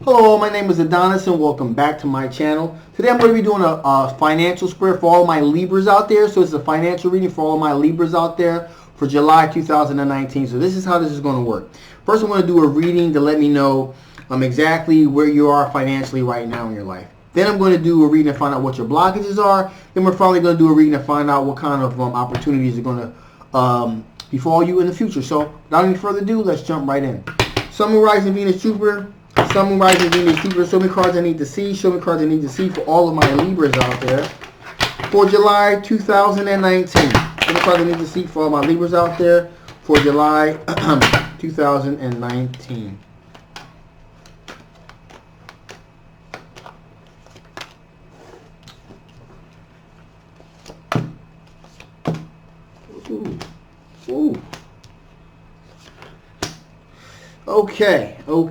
Hello, my name is Adonis and welcome back to my channel. Today I'm going to be doing a financial spread for all my Libras out there. So it's a financial reading for all my Libras out there for July 2019. So this is how this is going to work. First I'm going to do a reading to let me know exactly where you are financially right now in your life. Then I'm going to do a reading to find out what your blockages are. Then we're finally going to do a reading to find out what kind of opportunities are going to befall you in the future. So without any further ado, let's jump right in. Sun, Moon, Rising, Venus, Jupiter. Sun, Moon, Rising, Venus, Jupiter. Show me cards I need to see. Show me cards I need to see for all of my Libras out there for July 2019. Show me cards I need to see for all my Libras out there for July 2019. Ooh. Okay. For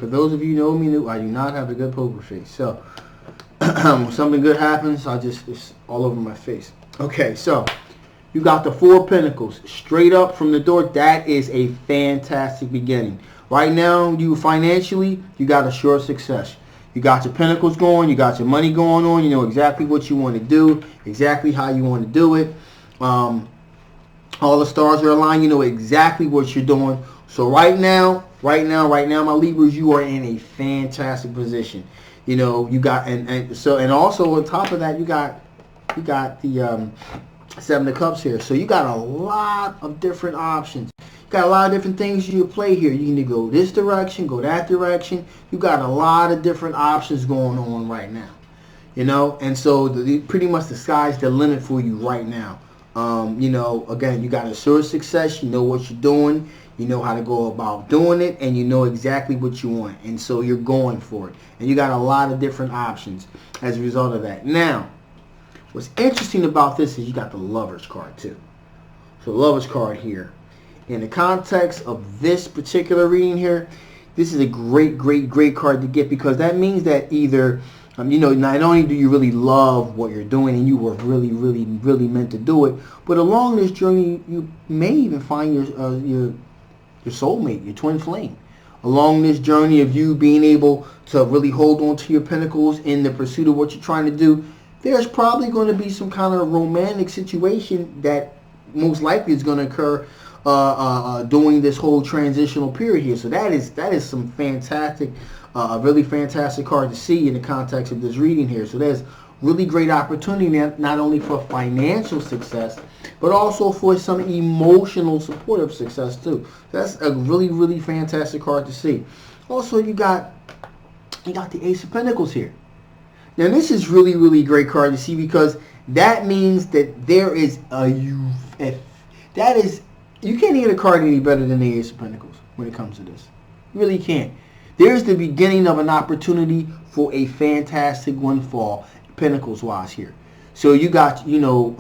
those of you who know me, I do not have a good poker face. So, when something good happens, it's all over my face. Okay, so, you got the Four of Pentacles straight up from the door. That is a fantastic beginning. Right now, you financially, you got assured success. You got your Pentacles going, you got your money going on, you know exactly what you want to do, exactly how you want to do it. All the stars are aligned. You know exactly what you're doing. So right now, my Libras, you are in a fantastic position. You know, you got and also on top of that, you got the Seven of Cups here. So you got a lot of different options. You got a lot of different things you can play here. You can go this direction, go that direction. You got a lot of different options going on right now. You know, and so pretty much the sky's the limit for you right now. You know, again, you got assured success. You know what you're doing. You know how to go about doing it, and you know exactly what you want. And so you're going for it. And you got a lot of different options as a result of that. Now, what's interesting about this is you got the Lover's card too. So Lover's card here. In the context of this particular reading here, this is a great card to get, because that means that either you know, not only do you really love what you're doing and you were really meant to do it, but along this journey you may even find your soulmate, your twin flame. Along this journey of you being able to really hold on to your pentacles in the pursuit of what you're trying to do, there's probably going to be some kind of romantic situation that most likely is going to occur during this whole transitional period here. So that is some fantastic, really fantastic card to see in the context of this reading here. So there's really great opportunity not only for financial success, but also for some emotional supportive success too. That's a really fantastic card to see. Also, you got the Ace of Pentacles here. Now this is really great card to see, because that means that there is you can't get a card any better than the Ace of Pentacles when it comes to this. You really can't. There's the beginning of an opportunity for a fantastic windfall, Pentacles wise here. So you got, you know,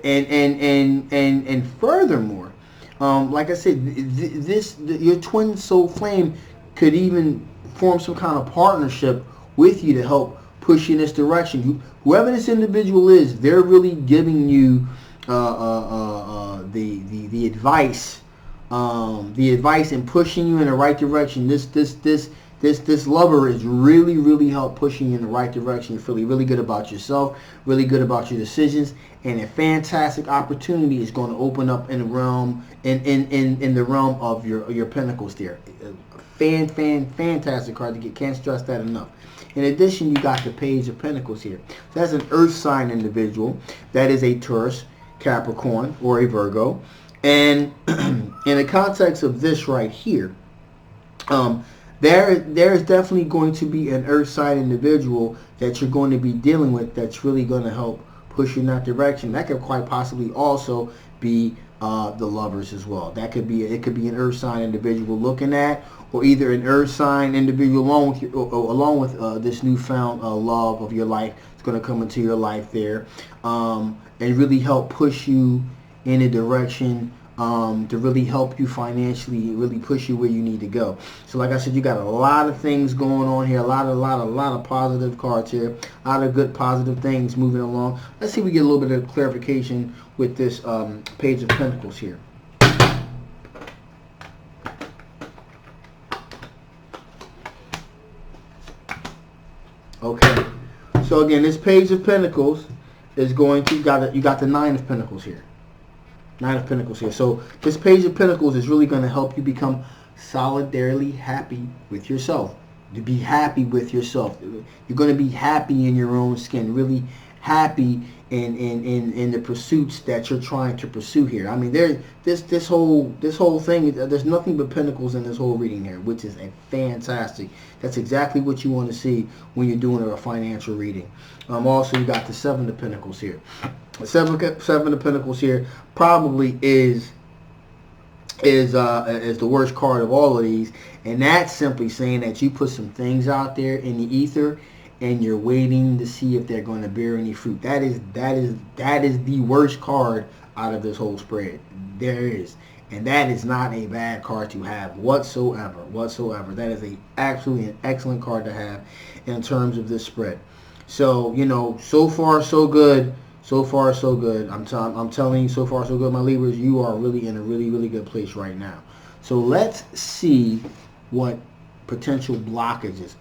and furthermore, like I said, your twin soul flame could even form some kind of partnership with you to help push you in this direction. Whoever this individual is, they're really giving you the advice, and pushing you in the right direction. This lover is really help pushing you in the right direction. You're feeling really good about yourself, really good about your decisions, and a fantastic opportunity is going to open up in the realm in the realm of your pentacles there. Fantastic card to get. Can't stress that enough. In addition, you got the Page of Pentacles here. That's an Earth sign individual. That is a Taurus, Capricorn, or a Virgo. And in the context of this right here, there is definitely going to be an Earth sign individual that you're going to be dealing with that's really going to help push you in that direction. That could quite possibly also be the Lovers as well. It could be an Earth sign individual looking at, or either an Earth sign individual along with this newfound love of your life. It's going to come into your life there, and really help push you in a direction to really help you financially, really push you where you need to go. So like I said, you got a lot of things going on here, a lot of positive cards here, a lot of good positive things moving along. Let's see if we get a little bit of clarification with this Page of Pentacles here. Okay. So again, this Page of Pentacles is going to, you got the Nine of Pentacles here. Nine of Pentacles here. So this Page of Pentacles is really going to help you become solidarily happy with yourself. To be happy with yourself. You're going to be happy in your own skin. Really happy in the pursuits that you're trying to pursue here. I mean, this whole thing, there's nothing but pentacles in this whole reading here, which is a fantastic. That's exactly what you want to see when you're doing a financial reading. Also, you got the Seven of Pentacles here. The Seven of Pentacles here probably is the worst card of all of these, and that's simply saying that you put some things out there in the ether and you're waiting to see if they're going to bear any fruit. That is the worst card out of this whole spread. There is. And that is not a bad card to have whatsoever. That is absolutely an excellent card to have in terms of this spread. So, you know, so far so good. So far so good. I'm telling you, so far so good, my Libras. You are really in a really good place right now. So let's see what potential blockages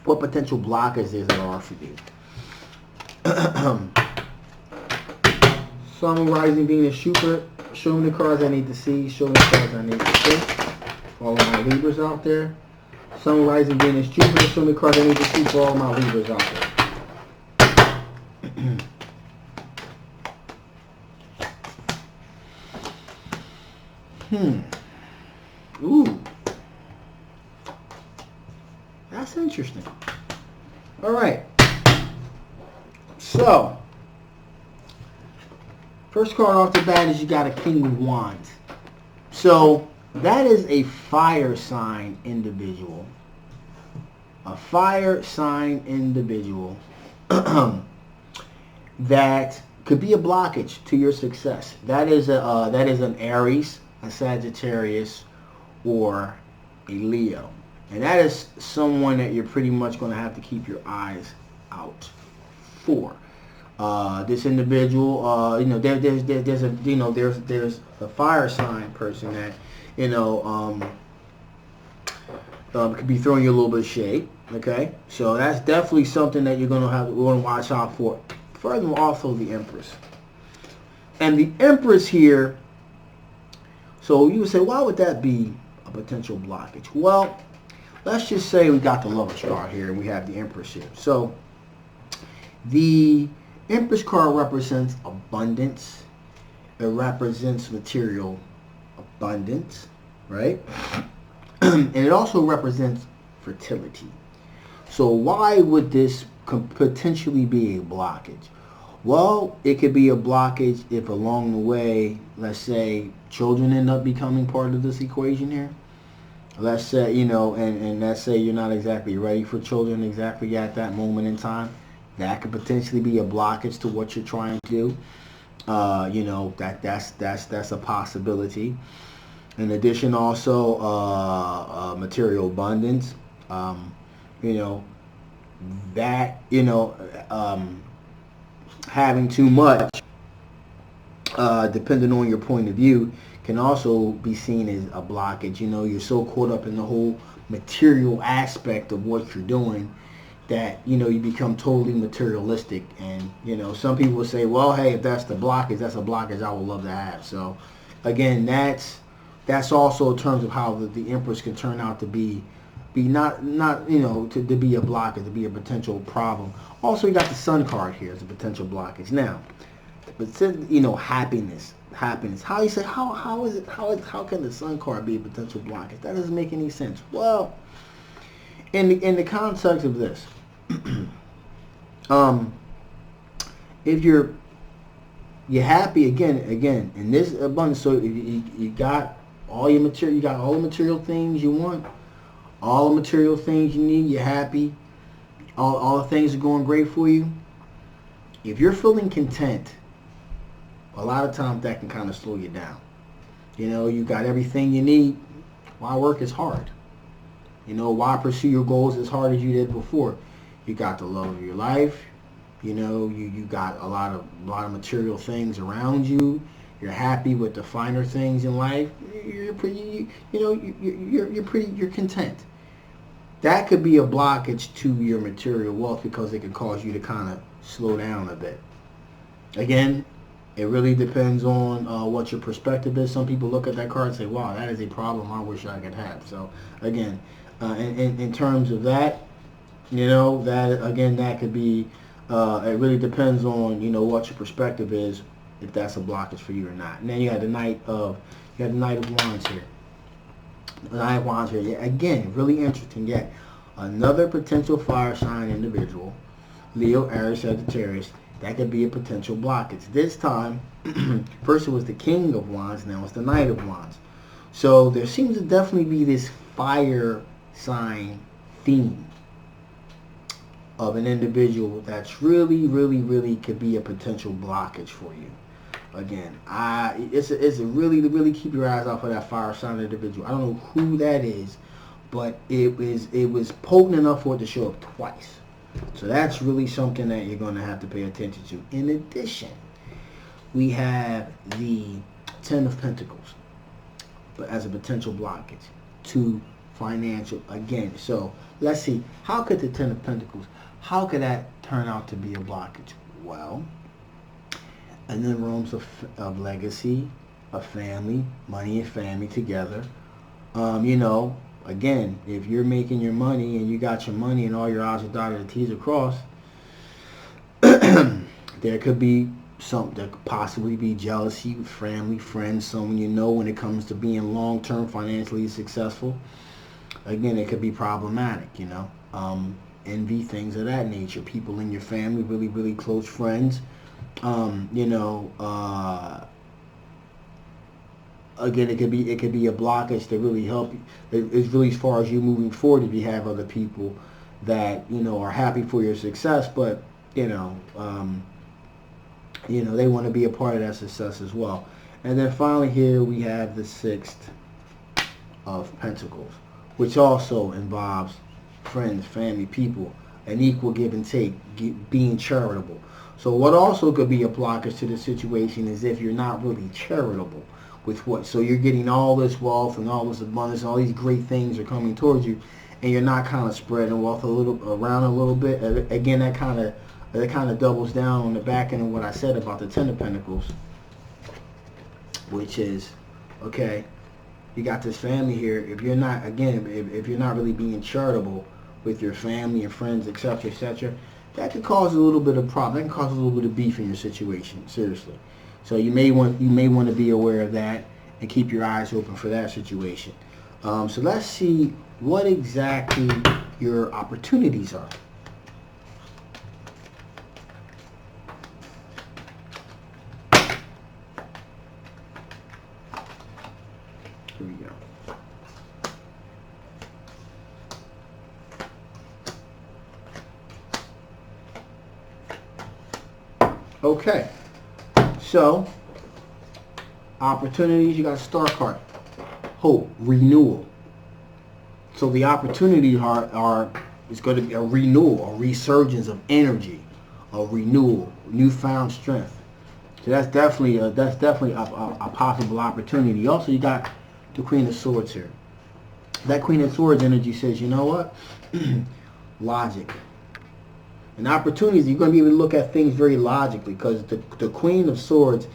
what potential blockages there are for you. Sun, Rising, Venus, Jupiter. Show me the cards I need to see. Show me the cards I need to see. For all of my Libras out there. Sun, Rising, Venus, Jupiter. Show me the cards I need to see for all my Libras out there. Ooh. That's interesting. All right. So, first card off the bat is you got a King of Wands. So, that is a fire sign individual. A fire sign individual that could be a blockage to your success. That is an Aries, a Sagittarius, or a Leo. And that is someone that you're pretty much going to have to keep your eyes out for. This individual, you know, there's a fire sign person that, you know, could be throwing you a little bit of shade. Okay, so that's definitely something that you're going to watch out for. Furthermore, also the Empress. And the Empress here, so you would say, why would that be a potential blockage? Well, let's just say we got the Lover's card here and we have the Empress here. So the Empress card represents abundance. It represents material abundance, right? And it also represents fertility. So why would this potentially be a blockage? Well, it could be a blockage if along the way, let's say, children end up becoming part of this equation here. Let's say, you know, and let's say you're not exactly ready for children exactly at that moment in time. That could potentially be a blockage to what you're trying to do. You know, that's a possibility. In addition, also material abundance. You know, that, you know, having too much, depending on your point of view, can also be seen as a blockage. You know, you're so caught up in the whole material aspect of what you're doing that, you know, you become totally materialistic. And, you know, some people will say, well, hey, if that's the blockage, that's a blockage I would love to have. So, again, that's also in terms of how the Empress can turn out to be not you know, to be a blockage, to be a potential problem. Also, you got the Sun card here as a potential blockage. Now, but you know, happiness. How you say how can the Sun card be a potential blockage? That doesn't make any sense. Well, in the context of this, if you're happy again in this abundance, so you got all your material, you got all the material things you want. All the material things you need, you're happy. All the things are going great for you. If you're feeling content, a lot of times that can kind of slow you down. You know, you got everything you need. Why work as hard? You know, why pursue your goals as hard as you did before? You got the love of your life. You know, you got a lot of material things around you. You're happy with the finer things in life. You're pretty, you're content. that could be a blockage to your material wealth because it can cause you to kind of slow down a bit. Again, it really depends on what your perspective is. Some people look at that card and say, wow, that is a problem I wish I could have. So again, in terms of that, that could be, it really depends on, what your perspective is, if that's a blockage for you or not. And then you have the Knight of Wands here. The Knight of Wands here. Yeah, again, really interesting. Yet another potential fire sign individual, Leo, Aries, Sagittarius. That could be a potential blockage. This time, first it was the King of Wands, now it's the Knight of Wands. So there seems to definitely be this fire sign theme of an individual that's really, really, really could be a potential blockage for you. Again, it's a really keep your eyes out for that fire sign individual. I don't know who that is, but it was potent enough for it to show up twice. So that's really something that you're going to have to pay attention to. In addition, we have the Ten of Pentacles, but as a potential blockage to financial. Again, so let's see, how could the Ten of Pentacles, how could that turn out to be a blockage? Well, and then realms of legacy, of family, money and family together. Again, if you're making your money and you got your money and all your I's are dotted and T's are crossed, there could be there could possibly be jealousy with family, friends, someone when it comes to being long-term financially successful. Again, it could be problematic, envy, things of that nature. People in your family, really, really close friends, again, it could be a blockage to really help you. It's really as far as you moving forward. If you have other people that are happy for your success, but they want to be a part of that success as well. And then finally, here we have the Sixth of Pentacles, which also involves friends, family, people, an equal give and take, being charitable. So what also could be a blockage to the situation is if you're not really charitable. With what? So you're getting all this wealth and all this abundance, and all these great things are coming towards you, and you're not kind of spreading wealth around a little bit. Again, that kind of doubles down on the back end of what I said about the Ten of Pentacles, which is, okay, you got this family here. If you're not, again, if you're not really being charitable with your family and friends, etc., that could cause a little bit of problem. That can cause a little bit of beef in your situation. Seriously. So you may want to be aware of that and keep your eyes open for that situation. So let's see what exactly your opportunities are. Here we go. Okay. So, opportunities, you got a star card. Hope, renewal. So the opportunities it's going to be a renewal, a resurgence of energy, a renewal, newfound strength. So that's definitely a possible opportunity. Also, you got the Queen of Swords here. That Queen of Swords energy says, you know what? Logic. And opportunities, you're going to be able to look at things very logically, because the Queen of Swords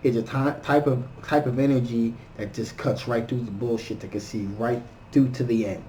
is a type of energy that just cuts right through the bullshit, that can see right through to the end.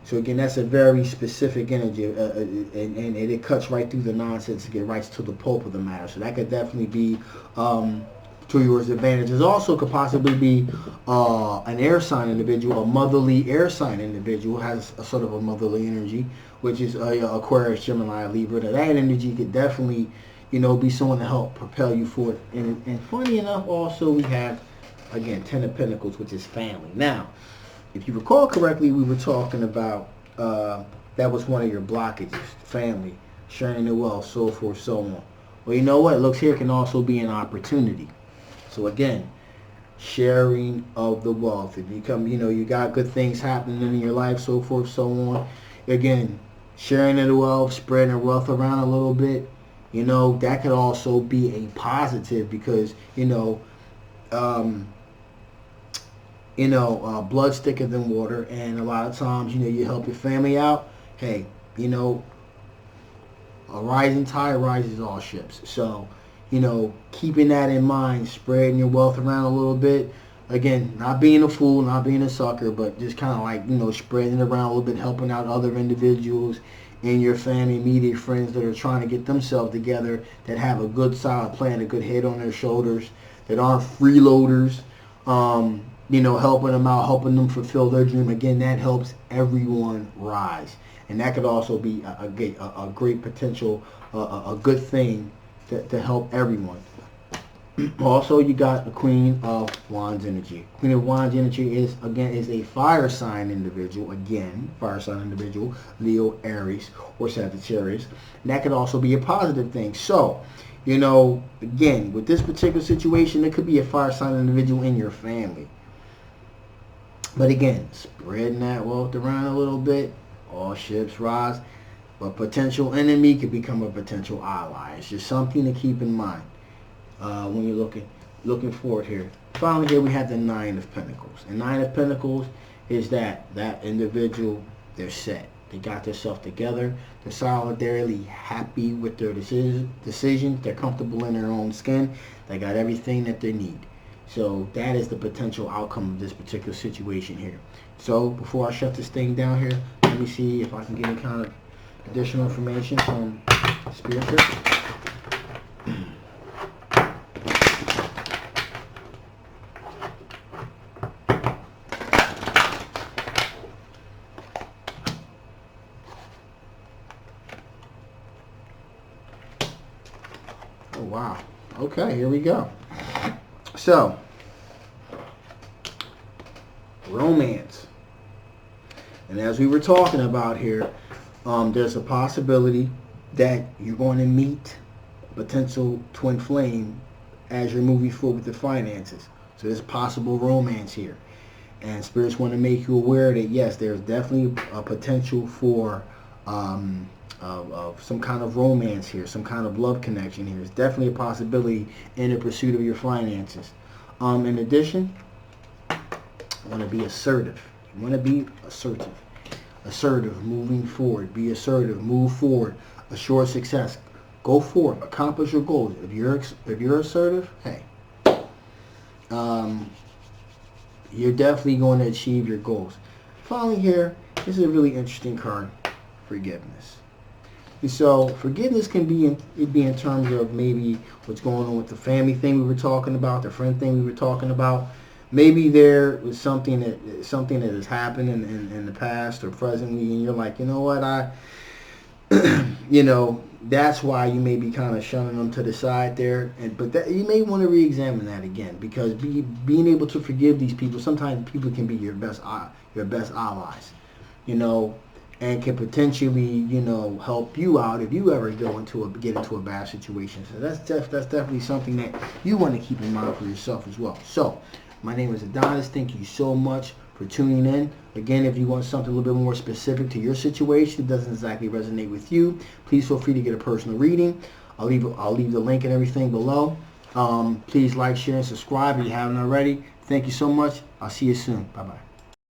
So again, that's a very specific energy, and it cuts right through the nonsense to get right to the pulp of the matter. So that could definitely be to your advantage. It also could possibly be an air sign individual, a motherly air sign individual, has a sort of a motherly energy, which is Aquarius, Gemini, Libra. That energy could definitely, be someone to help propel you forward. And funny enough, also we have, again, Ten of Pentacles, which is family. Now, if you recall correctly, we were talking about that was one of your blockages, family, sharing the wealth, so forth, so on. Well, you know what? It looks here can also be an opportunity. So again, sharing of the wealth. If you come, you got good things happening in your life, so forth, so on. Again, sharing of the wealth, spreading the wealth around a little bit, that could also be a positive, because, blood's thicker than water, and a lot of times, you help your family out. Hey, a rising tide rises all ships. So, keeping that in mind, spreading your wealth around a little bit. Again, not being a fool, not being a sucker, but just kind of like, spreading it around a little bit, helping out other individuals in your family, immediate friends that are trying to get themselves together, that have a good solid plan, a good head on their shoulders, that aren't freeloaders, helping them out, helping them fulfill their dream. Again, that helps everyone rise. And that could also be a great potential, a good thing to help everyone. Also, you got the Queen of Wands energy. Queen of Wands energy is a fire sign individual. Again, fire sign individual, Leo, Aries, or Sagittarius. And that could also be a positive thing. So, again, with this particular situation, it could be a fire sign individual in your family. But again, spreading that wealth around a little bit, all ships rise. But potential enemy could become a potential ally. It's just something to keep in mind when you're looking forward here. Finally, here we have the Nine of Pentacles. And Nine of Pentacles is that individual, they're set. They got themselves together. They're solidarily happy with their decisions. They're comfortable in their own skin. They got everything that they need. So that is the potential outcome of this particular situation here. So before I shut this thing down here, let me see if I can get any kind of additional information from Spirit here. Oh, wow. Okay, here we go. So, romance. And as we were talking about here, there's a possibility that you're going to meet a potential twin flame as you're moving forward with the finances. So there's possible romance here. And spirits want to make you aware that, yes, there's definitely a potential for of some kind of romance here, some kind of love connection here. It's definitely a possibility in the pursuit of your finances. In addition, you want to be assertive. You want to be assertive. Assertive, moving forward. Be assertive, move forward. Assure success. Go forward. Accomplish your goals. If you're assertive, hey, you're definitely going to achieve your goals. Finally here, this is a really interesting card, forgiveness. And so forgiveness can be in terms of maybe what's going on with the family thing we were talking about, the friend thing we were talking about. Maybe there was something that has happened in the past or presently, and you're like, you know what, that's why you may be kind of shunning them to the side there. But you may want to re-examine that again, because being able to forgive these people, sometimes people can be your best allies, and can potentially, help you out if you ever get into a bad situation. So that's definitely something that you want to keep in mind for yourself as well. So, my name is Adonis. Thank you so much for tuning in. Again, if you want something a little bit more specific to your situation, it doesn't exactly resonate with you, please feel free to get a personal reading. I'll leave the link and everything below. Please like, share, and subscribe if you haven't already. Thank you so much. I'll see you soon. Bye-bye.